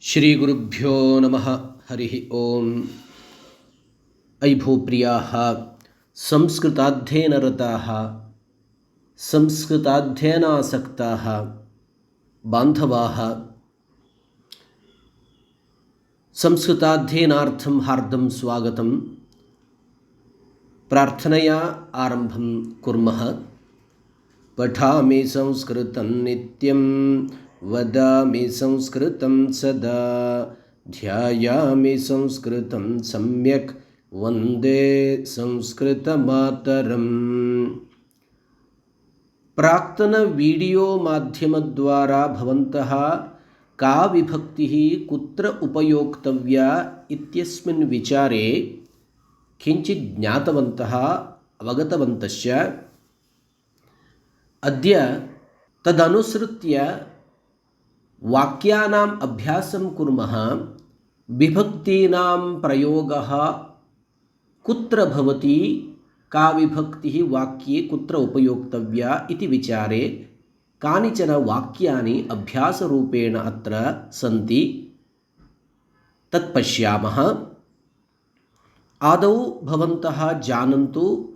ಶ್ರೀಗುರುಭ್ಯೋ ನಮಃ. ಹರಿ ಓಂ. ಐ ಭೂಪ್ರಿಯಾಃ ಸಂಸ್ಕೃತಾಧ್ಯಯನರತಾಃ ಸಂಸ್ಕೃತಾಧ್ಯಯನಾಸಕ್ತಾಃ ಬಾಂಧವಾಃ, ಸಂಸ್ಕೃತಾಧ್ಯಯನಾರ್ಥಂ ಹಾರ್ದಂ ಸ್ವಾಗತಂ. ಪ್ರಾರ್ಥನೆಯಾ ಆರಂಭಂ ಕುರ್ಮಃ. ಪಠಾಮಿ ಸಂಸ್ಕೃತಂ ನಿತ್ಯಂ ವದಾಮಿ ಸಂಸ್ಕೃತಂ ಸದಾ ಧ್ಯಾಯಾಮಿ ಸಂಸ್ಕೃತಂ ಸಮ್ಯಕ್ ವಂದೇ ಸಂಸ್ಕೃತ ಮಾತರಂ. ಪ್ರಾಕ್ತನ ವಿಡಿಯೋ ಮಾಧ್ಯಮದ್ವಾರಾ ಭವಂತಃ ಕಾ ವಿಭಕ್ತಿಃ ಕುತ್ರ ಉಪಯೋಕ್ತವ್ಯಾ ಇತ್ಯಸ್ಮಿನ್ ವಿಚಾರೆ ಕಿಂಚಿತ್ ಜ್ಞಾತವಂತಃ ಅವಗತವಂತಶ್ಚ. ಅದ್ಯ ತದನುಸೃತ್ಯ ವಾಕ್ಯಾನಾಂ ಅಭ್ಯಾಸಂ ಕುರ್ಮಃ. ವಿಭಕ್ತೀನಾಂ ಪ್ರಯೋಗಃ ಕುತ್ರ ಭವತಿ, ಕಾ ವಿಭಕ್ತಿಃ ವಾಕ್ಯೆ ಕುತ್ರ ಉಪಯೋಕ್ತವ್ಯಾ ಇತಿ ವಿಚಾರೆ ಕಾನಿಚನ ವಾಕ್ಯಾನಿ ಅಭ್ಯಾಸರೂಪೇಣ ಅತ್ರ ಸಂತಿ, ತತ್ ಪಶ್ಯಾಮಃ. ಆದೌ ಭವಂತಃ ಜಾನन्तु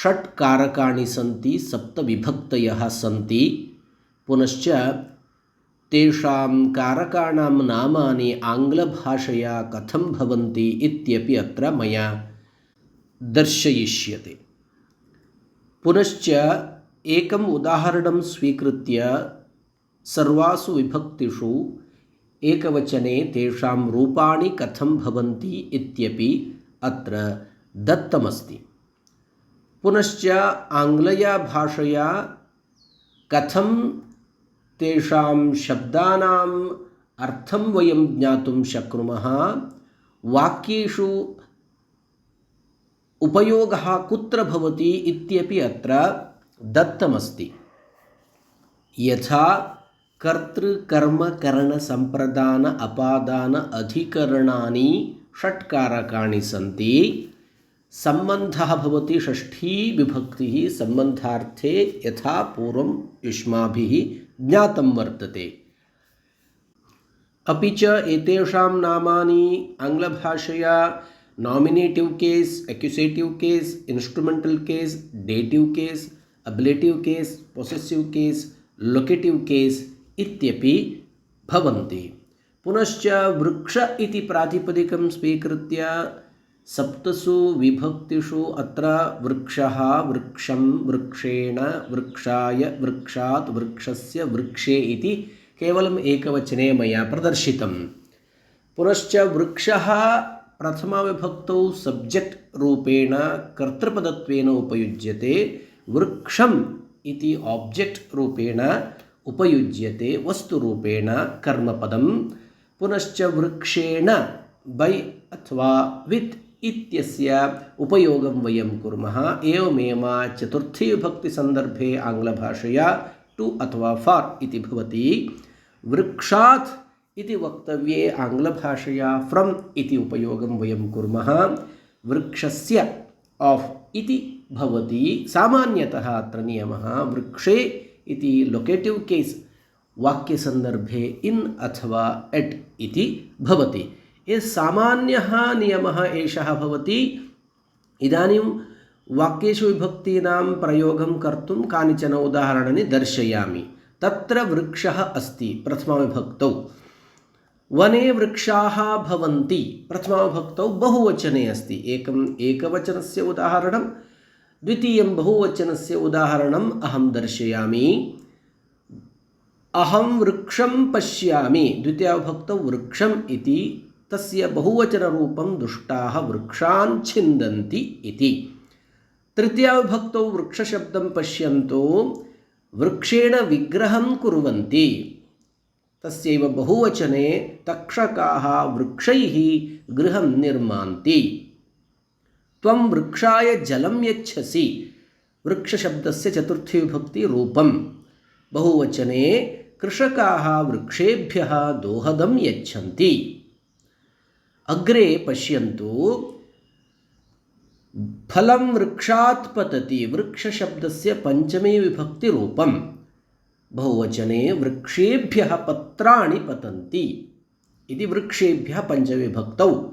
ಷಟ್ ಕಾರಕಾಣಿ ಸಂತಿ, ಸಪ್ತ ವಿಭಕ್ತಯಃ ಸಂತಿ. ಪುನಶ್ಚ ತೇಷಾಂ ಕಾರಕಾಣಾಂ ನಾಮಾನಿ ಆಂಗ್ಲಭಾಷೆಯ ಕಥಂ ಭವಂತಿ ಇತ್ಯಪಿ ಅತ್ರ ಮಯಾ ದರ್ಶಯಿಷ್ಯತೆ. ಪುನಶ್ಚ ಏಕಂ ಉದಾಹರಣಂ ಸ್ವೀಕೃತ್ಯ ಸರ್ವಾಸು ವಿಭಕ್ತಿಷು ಏಕವಚನೆ ತೇಷಾಂ ರೂಪಾಣಿ ಕಥಂ ಭವಂತಿ ಇತ್ಯಪಿ ಅತ್ರ ದತ್ತಮಸ್ತಿ. ಪುನಶ್ಚ ಆಂಗ್ಲಯ ಭಾಷೆಯ ಕಥಂ ತೇಷಾಂ ಶಬ್ದಾನಾಂ ಅರ್ಥಂ ವಯಂ ಜ್ಞಾತುಂ ಶಕ್ನುಮಃ, ವಾಕ್ಯೇಷು ಉಪಯೋಗಃ ಕುತ್ರ ಭವತಿ ಇತ್ಯಪಿ ಅತ್ರ ದತ್ತಮಸ್ತಿ. ಯಥಾ ಕರ್ತೃ ಕರ್ಮ ಕರಣ ಸಂಪ್ರದಾನ ಅಪಾದಾನ ಅಧಿಕರಣಾನಿ ಷಟ್ಕಾರಕಾಣಿ ಸಂತಿ. ಸಂಬಂಧಃ ಭವತಿ ಷಷ್ಠೀ ವಿಭಕ್ತಿಃ ಸಂಬಂಧಾರ್ಥೇ ಯಥಾ ಪೂರ್ವಂ ಯುಷ್ಮಾಭಿಃ ಜ್ಞಾತಂ ವರ್ತತೆ. ಅಪಿ ಚ ಏತೇಷಾಂ ನಾಮಾನಿ ಆಂಗ್ಲಭಾಷೆಯ nominative case, accusative case, instrumental case, dative case, ablative case, possessive case, locative case ಇತ್ಯಪಿ ಭವಂತಿ. ಪುನಶ್ಚ ವೃಕ್ಷ ಇತಿ ಪ್ರಾತಿಪದಿಕಂ ಸ್ವೀಕೃತ್ಯ ಸಪ್ತಸು ವಿಭಕ್ತಿಷು ಅತ್ರ ವೃಕ್ಷಃ, ವೃಕ್ಷಂ, ವೃಕ್ಷೇಣ, ವೃಕ್ಷಾಯ, ವೃಕ್ಷಾತ್, ವೃಕ್ಷಸ್ಯ, ವೃಕ್ಷೇ ಇತಿ ಕೇವಲಂ ಏಕವಚನೆ ಮಯಾ ಪ್ರದರ್ಶಿತಂ. ಪುನಶ್ಚ ವೃಕ್ಷಃ ಪ್ರಥಮವಿಭಕ್ತೌ ಸಬ್ಜೆಕ್ಟ್ ರೂಪೇಣ ಕರ್ತೃಪದತ್ವೇನ ಉಪಯುಜ್ಯತೆ, ವೃಕ್ಷಂ ಇತಿ ಆಬ್ಜೆಕ್ಟ್ ರೂಪೇಣ ಉಪಯುಜ್ಯತೆ ವಸ್ತುರೂಪೇಣ ಕರ್ಮಪದಂ. ಪುನಶ್ಚ ವೃಕ್ಷೇಣ ಬೈ ಅಥವಾ ವಿತ್ ಇತ್ಯಸ್ಯ ಉಪಯೋಗಂ ವಯಂ ಕುರ್ಮಃ. ಏವಮೇವ ಚತುರ್ಥೀ ವಿಭಕ್ತಿ ಸಂದರ್ಭೆ ಆಂಗ್ಲಭಾಷೆಯ ಟು ಅಥವಾ ಫಾರ್ ಇತಿ ಭವತಿ. ವೃಕ್ಷಾತ್ ಇತಿ ವಕ್ತವ್ಯೆ ಆಂಗ್ಲಭಾಷೆಯ ಫ್ರಮ್ ಇತಿ ಉಪಯೋಗಂ ವಯಂ ಕುರ್ಮಃ. ವೃಕ್ಷಸ್ಯ ಆಫ್ ಇತಿ ಭವತಿ. ಸಾಮಾನ್ಯತಃ ಅತ್ರ ನಿಯಮಃ ವೃಕ್ಷೇ ಇತಿ ಲೊಕೇಟಿವ್ ಕೇಸ್ ವಾಕ್ಯಸಂದರ್ಭೆ ಇನ್ ಅಥವಾ ಎಟ್ ಇತಿ ಭವತಿ. ಸಾಮಾನ್ಯಃ ನಿಯಮಃ ಏಷಃ ಭವತಿ. ಇದಾनीं ವಾಕ್ಯೇಷು ವಿಭಕ್ತೀನಾಂ ಪ್ರಯೋಗಂ ಕರ್ತುಂ ಕಾನಿಚನ ಉದಾಹರಣಾನಿ ದರ್ಶಯಾಮಿ. ತತ್ರ ವೃಕ್ಷಃ ಅಸ್ತಿ ಪ್ರಥಮವಿಭಕ್ತೌ. ವನೆ ವೃಕ್ಷಾಃ ಭವಂತಿ ಪ್ರಥಮವಿಭಕ್ತೌ ಬಹುವಚನೆ अस्ति. एकम् एकवचनस्य उदाहरणं, द्वितीयं बहुवचनस्य उदाहरणम् अहं दर्शयामि. अहं वृक्षं पश्यामि द्वितीयाविभक्तौ वृक्षम् इति, तस्य बहुवचनरूपं दुष्टाः वृक्षान् छिन्दन्ति इति. तृतीयाविभक्तौ वृक्षशब्दं पश्यन्तु वृक्षेण विग्रहं कुर्वन्ति, तस्यैव बहुवचने तक्षकाः वृक्षैः गृहं निर्मान्ति. त्वं वृक्षाय जलं यच्छसि वृक्षशब्दस्य चतुर्थी विभक्ति रूपं. बहुवचने कृषकाः वृक्षेभ्यः दोहदं यच्छन्ति. अग्रे पश्यन्तु फलं वृक्षात् पतति वृक्षशब्दस्य पंचमे विभक्ति रूपं. बहुवचने वृक्षेभ्यः पत्राणि पतन्ति. इति वृक्षेभ्यः पञ्चविभक्तौ।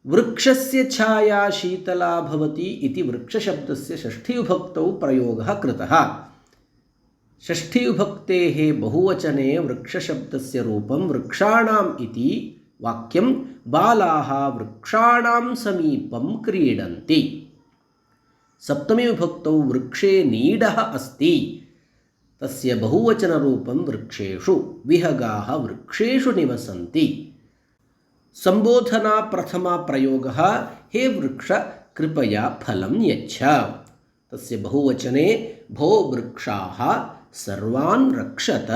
वृक्षस्य छाया शीतला भवति इति वृक्षशब्दस्य षष्ठीविभक्तौ प्रयोगः कृतः। षष्ठीविभक्तेः बहुवचने वृक्षशब्दस्य रूपं वृक्षाणाम् इति वाक्यं बालाः वृक्षाणां समीपं क्रीडन्ति। सप्तमीविभक्तौ वृक्षे नीडः अस्ति, तस्य बहुवचनरूपं वृक्षेषु, विहगाः वृक्षेषु निवसन्ति। संबोधना प्रथमा प्रयोगः हे वृक्ष कृपया फलं यच्छ, तस्य बहुवचने भो वृक्षाः सर्वान् रक्षत।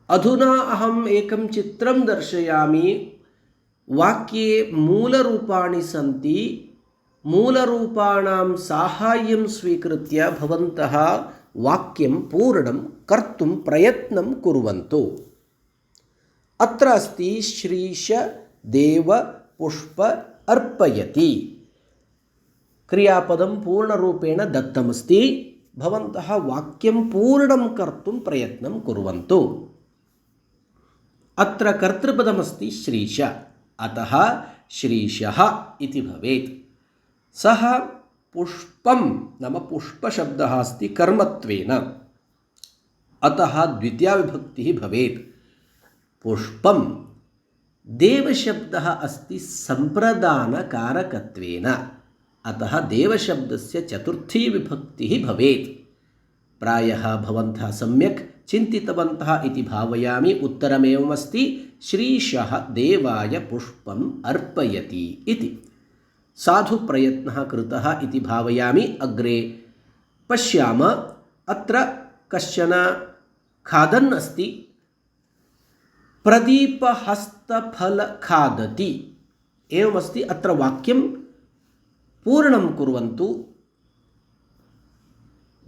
अधुना अहम् एकं चित्रं दर्शयामि, वाक्ये मूलरूपाणि सन्ति, मूलरूपाणां साहाय्यं स्वीकृत्य भवन्तः वाक्यं पूर्णं कर्तुं प्रयत्नं कुर्वन्तु। अत्र अस्ति श्रीश देव पुष्प अर्पयति, क्रियापदं पूर्णरूपेण दत्तमस्ति। भवन्तः वाक्यं पूर्णं कर्तुं प्रयत्नं कुर्वन्तु। अत्र कर्तृपदमस्ति श्रीश, अतः श्रीशः इति भवेत्। सः पुष्पं नाम पुष्पशब्दः अस्ति कर्मत्वेन, अतः द्वितीया विभक्तिः भवेत् पुष्पं। देवशब्दः अस्ति सम्प्रदानकारकत्वेन, अतः देवशब्दस्य चतुर्थी विभक्तिः भवेत्। प्रायः भवन्तः सम्यक् चिन्तितवन्तः इति भावयामि। उत्तरमेवमस्ति श्रीशः देवाय पुष्पम् अर्पयति इति। साधु प्रयत्नः कृतः इति भावयामि। अग्रे पश्याम। अत्र कश्चन खादन् अस्ति, प्रदीपहस्तफल खादति एवमस्ति। अत्र वाक्यं पूर्णं कुर्वन्तु।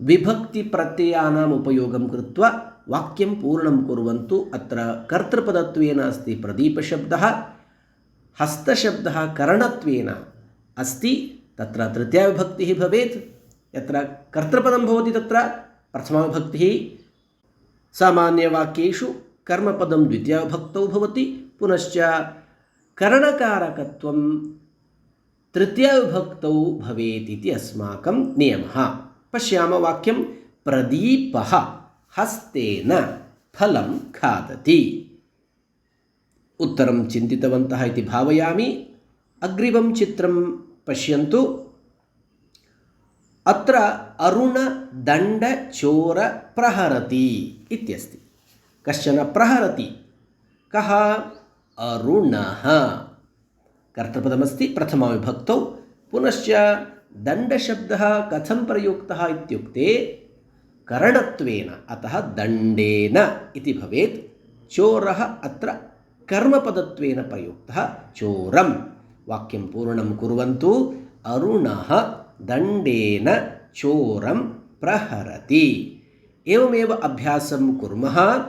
विभक्तिप्रत्ययानाम् उपयोगं कृत्वा वाक्यं पूर्णं कुर्वन्तु। अत्र कर्तृपदत्वेन अस्ति प्रदीपशब्दः, हस्तशब्दः करणत्वेन अस्ति, तत्र तृतीया विभक्तिः भवेत्। यत्र कर्तृपदं भवति तत्र प्रथमा विभक्तिः। सामान्यवाक्येषु कर्मपदं द्वितीया विभक्तौ भवति, पुनश्च करणकारकत्वं तृतीया विभक्तौ भवेत् इति अस्माकं नियमः। पश्यामः वाक्यं प्रदीपः हस्तेन फलं खादति। उत्तरं चिन्तितवन्तः इति भावयामि। अग्रिमं चित्रं पश्यन्तु। अत्र अरुणदण्डचोर प्रहरति इत्यस्ति। कश्चन प्रहरति, कः? अरुणः। कर्तृपदमस्ति प्रथमा विभक्तौ। पुनश्च दण्डशब्दः कथं प्रयुक्तः इत्युक्ते करणत्वेन, अतः दण्डेन इति भवेत्। चोरः अत्र कर्मपदत्वेन प्रयुक्तः चोरं। वाक्यं पूर्णं कुर्वन्तु। अरुणः दण्डेन चोरं प्रहरति। एवमेव अभ्यासं कुर्मः।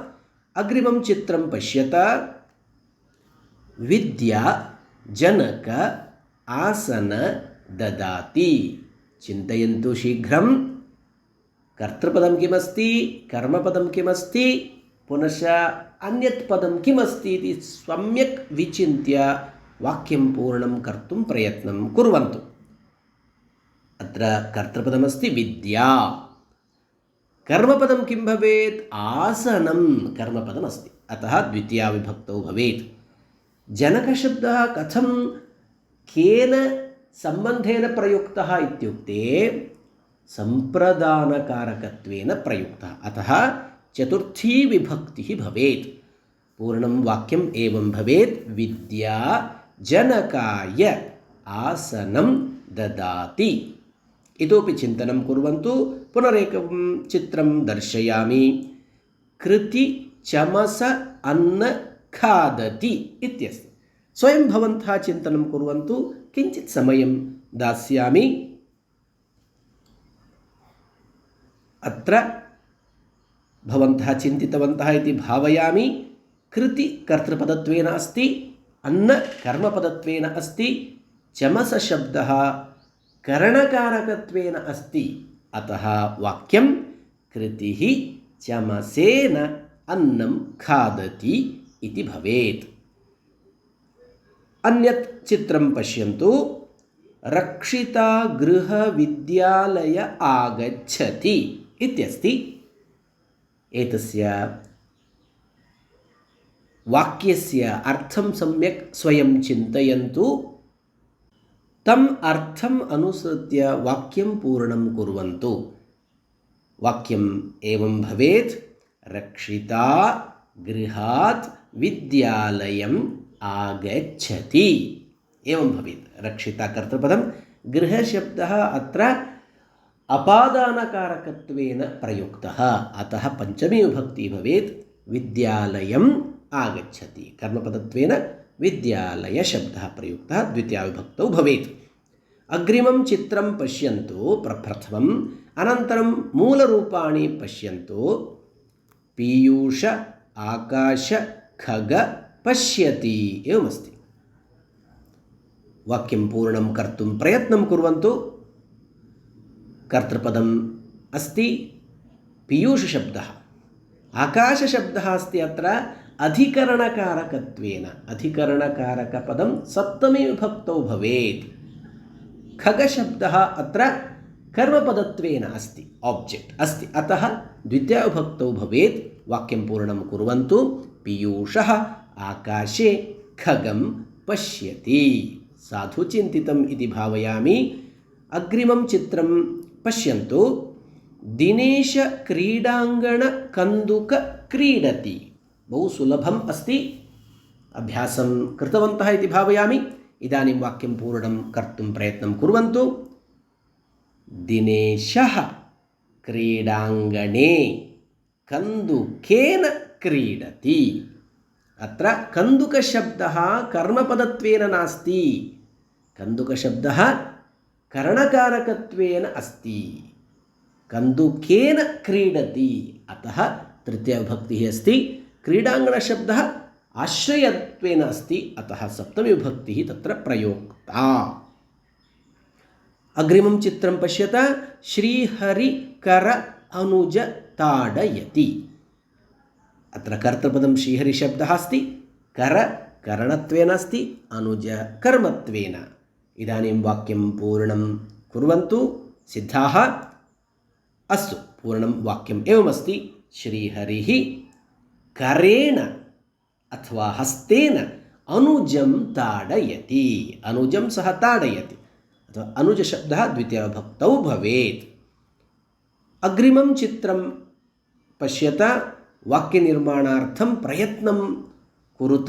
अग्रिमं चित्रं पश्यत। विद्या जनक आसन ददाति। चिन्तयन्तु शीघ्रं। कर्तृपदं किमस्ति, कर्मपदं किमस्ति, पुनश्च अन्यत् पदं किमस्ति इति सम्यक् विचिन्त्य वाक्यं पूर्णं कर्तुं प्रयत्नं कुर्वन्तु। अत्र कर्तृपदमस्ति विद्या, कर्मपदं किं भवेत्? आसनं कर्मपदमस्ति, अतः द्वितीया विभक्तौ भवेत्। जनकशब्दः कथं केन सम्बन्धेन प्रयुक्तः इत्युक्ते सम्प्रदानकारकत्वेन प्रयुक्तः, अतः चतुर्थी विभक्तिः भवेत्। पूर्णं वाक्यम् एवं भवेत्। विद्या जनकाय आसनं ददाति। इतोपि चिन्तनं कुर्वन्तु। पुनरेकं चित्रं दर्शयामि। कृति चमस अन्न खादति इत्यस्ति। स्वयं भवन्तः चिन्तनं कुर्वन्तु। किञ्चित् समयं दास्यामि। अत्र भवन्तः चिन्तितवन्तः इति भावयामि। कृति कर्तृपदत्वेन अस्ति, अन्न कर्मपदत्वेन अस्ति, चमसशब्दः करणकारकत्वेन अस्ति, अतः वाक्यं कृतिः चमसेन अन्नं खादति इति भवेत्। अन्यत् चित्रं पश्यन्तु। रक्षिता गृहविद्यालय आगच्छति इत्यस्ति। एतस्य वाक्यस्य अर्थं सम्यक् स्वयं चिन्तयन्तु। तम् अर्थम् अनुसृत्य वाक्यं पूर्णं कुर्वन्तु। वाक्यम् एवं भवेत्। रक्षिता गृहात् विद्यालयम् आगच्छति। एवं भवेत्। रक्षिता कर्तृपदं, गृहशब्दः अत्र अपादानकारकत्वेन प्रयुक्तः, अतः पंचमी विभक्ति भवेत्। विद्यालयम् आगच्छति कर्मपदत्वेन विद्यालयशब्दः प्रयुक्तः, द्वितीया विभक्तौ भवेत्। अग्रिमं चित्रं पश्यन्तु प्रप्रथमम्, अनन्तरं मूलरूपाणि पश्यन्तु। पीयूष, आकाश, खग, पश्यति एवमस्ति। वाक्यं पूर्णं कर्तुं प्रयत्नं कुर्वन्तु। कर्तृपदम् अस्ति पीयूषशब्दः, आकाशशब्दः अस्ति अत्र अधिकरणकारकत्वेन, अधिकरणकारकपदं सप्तमी विभक्तौ भवेत्। खगशब्दः अत्र कर्मपदत्वेन अस्ति, ऑब्जेक्ट अस्ति, अतः द्वितीया विभक्तौ भवेत्। वाक्यं पूर्णं कुर्वन्तु। पीयूषः आकाशे खगं पश्यति। साधु चिन्तितम् इति भावयामि। अग्रिमं चित्रं पश्यन्तु। दिनेश क्रीडाङ्गणकन्दुक क्रीडति। बहु सुलभम् अस्ति, अभ्यासं कृतवन्तः इति भावयामि। इदानीं वाक्यं पूर्णं कर्तुं प्रयत्नं कुर्वन्तु। दिनेशः क्रीडाङ्गणे कन्दुकेन क्रीडति। अत्र कन्दुकशब्दः कर्मपदत्वेन नास्ति, कन्दुकशब्दः करणकारकत्वेन अस्ति। कन्दुकेन क्रीडति, अतः तृतीया विभक्तिः अस्ति। क्रीडाङ्गणशब्दः आश्रयत्वेन अस्ति, अतः सप्तमी विभक्तिः तत्र प्रयुक्ता। अग्रिमं चित्रं पश्यत। श्रीहरिकर अनुज ताडयति। अत्र कर्तृपदं श्रीहरिशब्दः अस्ति, कर करणत्वेन अस्ति, अनुज कर्मत्वेन। इदानीं वाक्यं पूर्णं कुर्वन्तु। सिद्धाः? अस्तु, पूर्णं वाक्यम् एवमस्ति। श्रीहरिः करेण अथवा हस्तेन अनुजं ताडयति। अनुजं सः ताडयति, अथवा अनुजशब्दः द्वितीया विभक्तौ भवेत्। अग्रिमं चित्रं पश्यत। वाक्यनिर्माणार्थं प्रयत्नं कुरुत।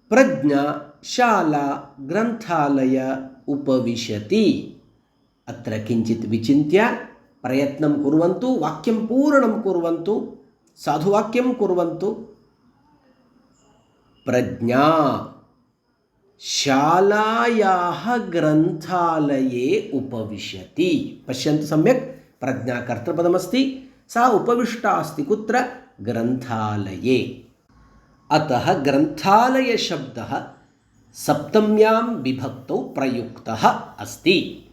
प्रज्ञा शाला ग्रन्थालय उपविशति। अत्र किञ्चित् विचिन्त्य प्रयत्नं कुर्वन्तु। वाक्यं पूर्णं कुर्वन्तु। साधुवाक्यं कुर्वन्तु। प्रज्ञा शालायाः ग्रन्थालये उपविशति। पश्यन्तु सम्यक्। प्रज्ञा कर्तृपदमस्ति, सा उपविष्टा अस्ति कुत्र? ग्रन्थालये। अतः ग्रन्थालयशब्दः सप्तम्यां विभक्तौ प्रयुक्तः अस्ति।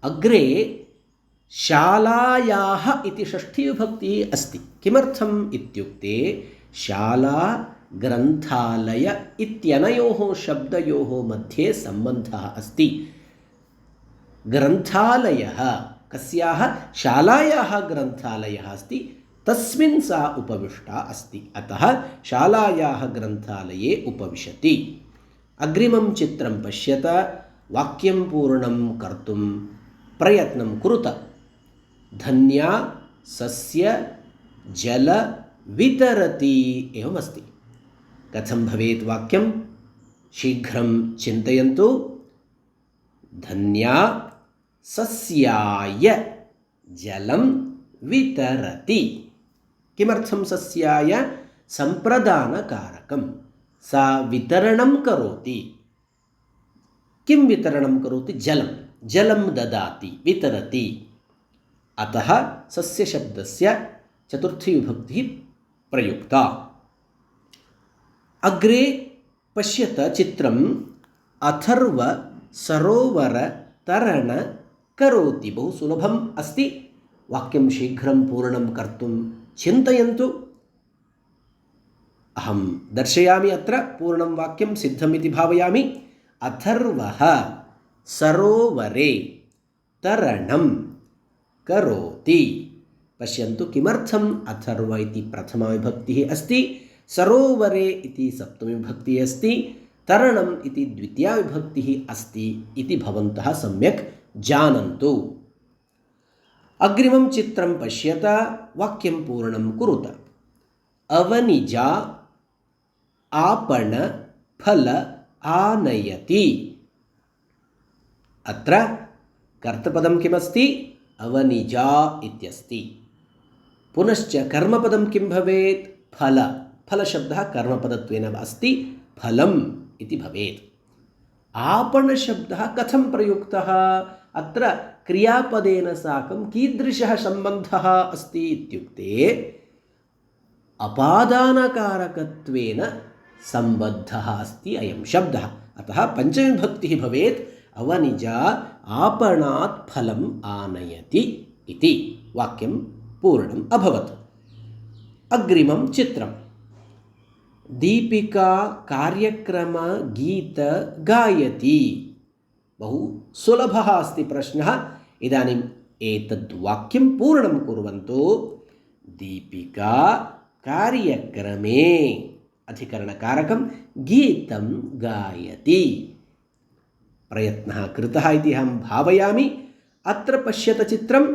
अग्रे शालायाः इति षष्ठी विभक्तिः अस्ति। किमर्थम् इत्युक्ते शाला ग्रन्थालय इत्यनयोः शब्दयोः मध्ये सम्बन्धः अस्ति। ग्रन्थालयः कस्याः? शालायाः ग्रन्थालयः अस्ति, तस्मिन् सा उपविष्टा अस्ति, अतः शालायाः ग्रन्थालये उपविशति। अग्रिमं चित्रं पश्यत। वाक्यं पूर्णं कर्तुं प्रयत्नं कुरुत। धन्या सस्य जल वितरति एवमस्ति। कथं भवेत् वाक्यं? शीघ्रं चिन्तयन्तु। धन्या सस्याय जलं वितरति। किमर्थं सस्याय? सम्प्रदानकारकं। सा वितरणं करोति। किं वितरणं करोति? जलं, जलं ददाति, वितरति। अतः सस्यशब्दस्य चतुर्थी विभक्तिः प्रयुक्ता। अग्रे पश्यत चित्रम्। अथर्व सरोवर तरण करोति। बहु सुलभम् अस्ति। वाक्यं शीघ्रं पूर्णं कर्तुं चिन्तयन्तु। अहं दर्शयामि। अत्र पूर्णं वाक्यं सिद्धम् इति भावयामि। अथर्वः सरोवरे तरणं करोति। पश्यन्तु किमर्थम् अथर्व इति प्रथमाविभक्तिः अस्ति, सरोवरे इति सप्तमीविभक्तिः अस्ति, तरणम् इति द्वितीयाविभक्तिः अस्ति इति भवन्तः सम्यक् जानन्तु। अग्रिमं चित्रं पश्यत, वाक्यं पूर्णं कुरुत। अवनिजा आपण फल आनयति। अत्र कर्तृपदं किमस्ति? अवनिजा इत्यस्ति। पुनश्च कर्मपदं किं भवेत्? फल। फलशब्दः कर्मपदत्वेन अस्ति, फलम् इति भवेत्। आपणशब्दः कथं प्रयुक्तः? अत्र क्रियापदेन साकं कीदृशः सम्बन्धः अस्ति इत्युक्ते अपादानकारकत्वेन सम्बद्धः अस्ति अयं शब्दः। अतः पञ्चमीविभक्तिः भवेत् अवनिजा आपणात् फलम् आनयति इति। वाक्यं पूर्णम् अभवत्। अग्रिमं चित्रं। दीपिका कार्यक्रमगीत गायति। बहु सुलभः अस्ति प्रश्नः। इदानीम् एतद् वाक्यं पूर्णं कुर्वन्तु। दीपिका कार्यक्रमे अधिकरणकारकं गीतं गायति। प्रयत्नः कृतः इति अहं भावयामि। अत्र पश्यत चित्रं।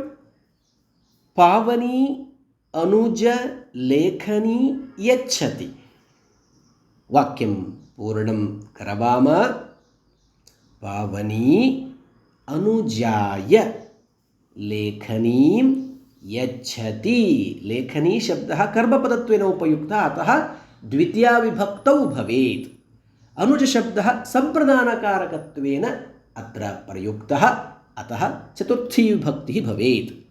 पावनी अनुज लेखनी यच्छति। वाक्यं पूर्णं करवाम। पावनी अनुजाय लेखनीं यच्छति। लेखनी शब्दः कर्मपदत्वेन उपयुक्तः, अतः द्वितीयाविभक्तौ भवेत्। अनुजशब्दः सम्प्रदानकारकत्वेन अत्र प्रयुक्तः, अतः चतुर्थी विभक्तिः भवेत्।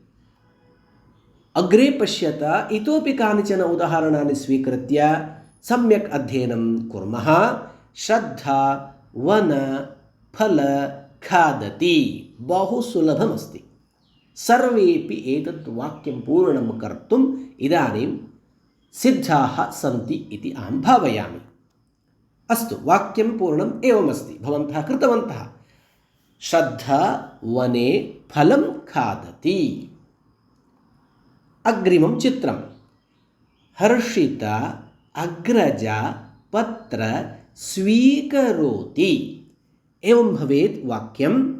अग्रे पश्यत, इतोपि कानिचन उदाहरणानि स्वीकृत्य सम्यक् अध्ययनं कुर्मः। श्रद्धा वन फल खादति। बहु सुलभमस्ति। सर्वेपि एतत् वाक्यं पूर्णं कर्तुम् इदानीं सिद्धाः सन्ति इति अहं भावयामि। अस्तु, वाक्यं पूर्णम् एवमस्ति, भवन्तः कृतवन्तः। श्रद्धा वने फलं खादति। अग्रिमं चित्रं। हर्षिता अग्रजा पत्र स्वीकरोति। एवं भवेत् वाक्यं।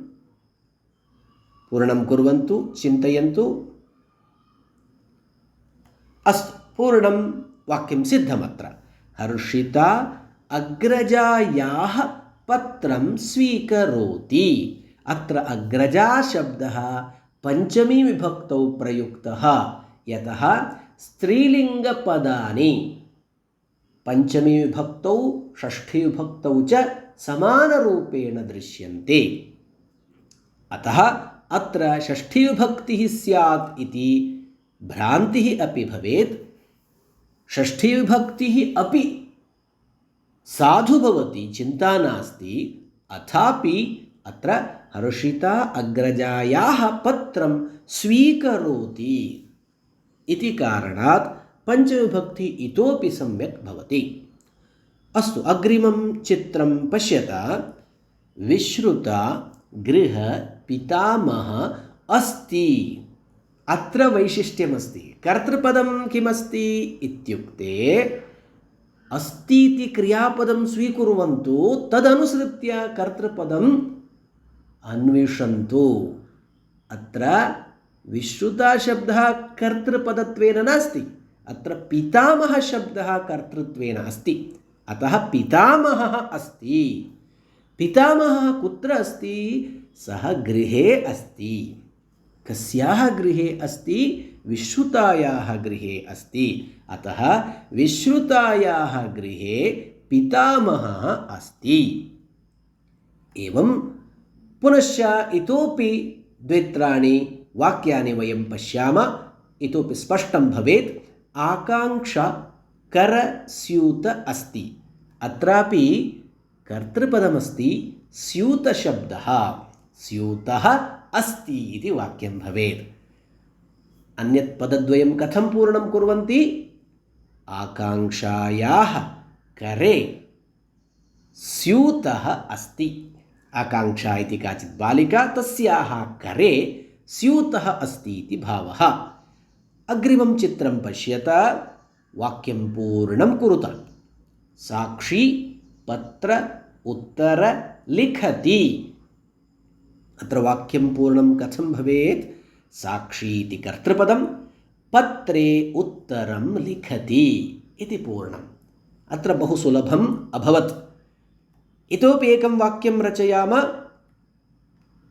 पूर्णं कुर्वन्तु, चिन्तयन्तु। अस्तु, पूर्णं वाक्यं सिद्धमत्र। हर्षिता अग्रजायाः पत्रं स्वीकरोति। अत्र अग्रजा शब्दः पञ्चमी विभक्तौ प्रयुक्तः, यतः स्त्रीलिङ्गपदानि पञ्चमी विभक्तौ षष्ठी विभक्तौ च समानरूपेण दृश्यन्ते। अतः अत्र षष्ठी विभक्तिः स्यात् इति भ्रान्तिः अपि भवेत्। षष्ठी विभक्तिः अपि साधु भवति, चिन्ता नास्ति। अथापि अत्र हर्षिता अग्रजायाः पत्रं स्वीकरोति इति कारणात् पञ्चविभक्तिः इतोपि सम्यक् भवति। अस्तु, अग्रिमं चित्रं पश्यत। विश्रुता गृह पितामह अस्ति। अत्र वैशिष्ट्यमस्ति। कर्तृपदं किमस्ति इत्युक्ते अस्ति इति क्रियापदं स्वीकुर्वन्तु, तदनुसृत्य कर्तृपदम् अन्विषन्तु। अत्र विश्रुता शब्दः कर्तृपदत्वेन नास्ति, अत्र पितामह शब्दः कर्तृत्वेन अस्ति। अतः पितामहः अस्ति। पितामहः कुत्र अस्ति? सः गृहे अस्ति। कस्याः गृहे अस्ति? विश्रुतायाः गृहे अस्ति। अतः विश्रुतायाः गृहे पितामहः अस्ति। एवं पुनश्च इतोपि द्वित्राणि वाक्यानि वयं पश्यामः, इतोपि स्पष्टं भवेत्। आकाङ्क्षा करस्यूत अस्ति। अत्रापि कर्तृपदमस्ति, स्यूतशब्दः स्यूतः अस्ति इति वाक्यं भवेत्। अन्यत् पदद्वयं कथं पूर्णं कुर्वन्ति? आकाङ्क्षायाः करे स्यूतः अस्ति। आकाङ्क्षा इति काचित् बालिका, तस्याः करे स्यूतः अस्ति इति भावः। अग्रिमं चित्रं पश्यत, वाक्यं पूर्णं कुरुत। साक्षी पत्र उत्तर लिखति। अत्र वाक्यं पूर्णं कथं भवेत्? साक्षी इति कर्तृपदं, पत्रे उत्तरं लिखति इति पूर्णम्। अत्र बहु सुलभम् अभवत्। इतोपि एकं वाक्यं रचयामः।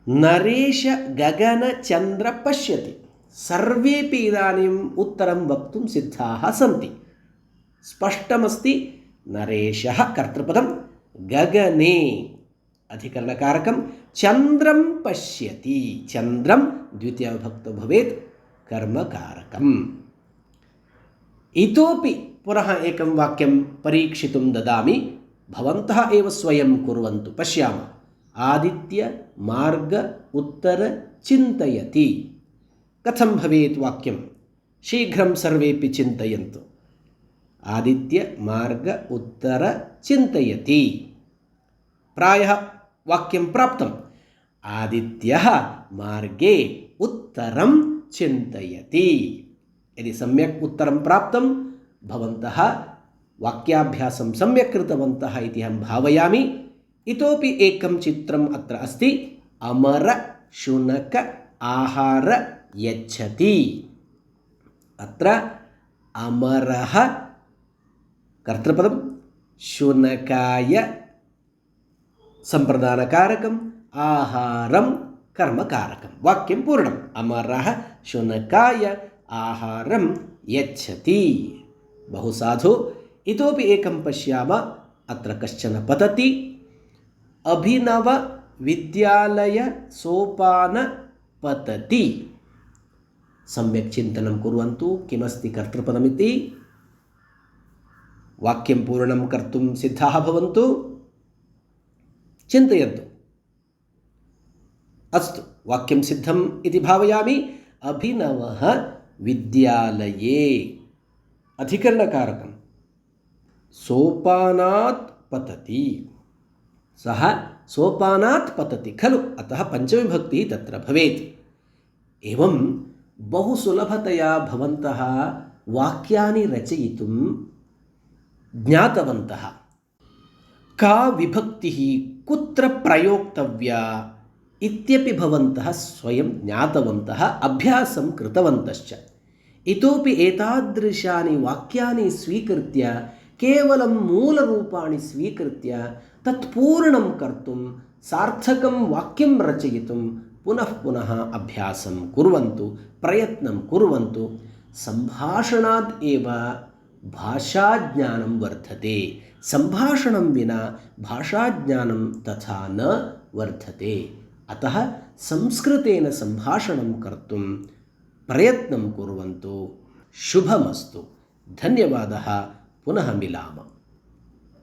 नरेश गगन चन्द्र पश्यति। सर्वेपि इदानीम् उत्तरं वक्तुं सिद्धाः सन्ति। स्पष्टमस्ति। नरेशः कर्तृपदं, गगने अधिकरणकारकं, चन्द्रं पश्यति। चन्द्रं द्वितीयविभक्तौ भवेत्, कर्मकारकम्। इतोपि पुनः एकं वाक्यं परीक्षितुं ददामि। भवन्तः एव स्वयं कुर्वन्तु। पश्यामः। आदित्य मार्ग उत्तर चिन्तयति। कथं भवेत् वाक्यं? शीघ्रं सर्वेपि चिन्तयन्तु। आदित्य मार्ग उत्तर चिन्तयति। प्रायः वाक्यं प्राप्तम्। आदित्यः मार्गे उत्तरं चिन्तयति। यदि सम्यक् उत्तरं प्राप्तं, भवन्तः वाक्याभ्यासं सम्यक् कृतवन्तः इति अहं भावयामि। इतोपि एकं चित्रम् अत्र अस्ति। अमर शुनक आहार यच्छति। अत्र अमरः कर्तृपदं, शुनकाय सम्प्रदानकारकम्, आहारं कर्मकारकं। वाक्यं पूर्णम्। अमरः शुनकाय आहारं यच्छति। बहु साधु। इतोपि एकं पश्यामः। अत्र कश्चन पतति। अभिनव विद्यालय सोपान पतति। सम्यक् चिन्तनं कुर्वन्तु। किमस्ति कर्तृपदमिति? वाक्यं पूर्णं कर्तुं सिद्धाः भवन्तु। चिन्तयन्तु। अस्तु, वाक्यं सिद्धम् इति भावयामि। अभिनवः विद्यालये अधिकरणकारकं, सोपानात् पतति। सः सोपानात् पतति खलु, अतः पञ्चमीविभक्तिः तत्र भवेत्। एवं बहु सुलभतया भवन्तः वाक्यानि रचयितुं ज्ञातवन्तः। का विभक्तिः कुत्र प्रयोक्तव्या इत्यपि भवन्तः स्वयं ज्ञातवन्तः, अभ्यासं कृतवन्तश्च। इतोपि एतादृशानि वाक्यानि स्वीकृत्य, केवलं मूलरूपाणि स्वीकृत्य तत्पूर्णं कर्तुं, सार्थकं वाक्यं रचयितुं पुनः पुनः अभ्यासं कुर्वन्तु, प्रयत्नं कुर्वन्तु। सम्भाषणात् एव भाषाज्ञानं वर्धते। सम्भाषणं विना भाषाज्ञानं तथा न वर्धते। अतः संस्कृतेन सम्भाषणं कर्तुं प्रयत्नं कुर्वन्तु। शुभमस्तु। धन्यवादः। पुनः मिलामः।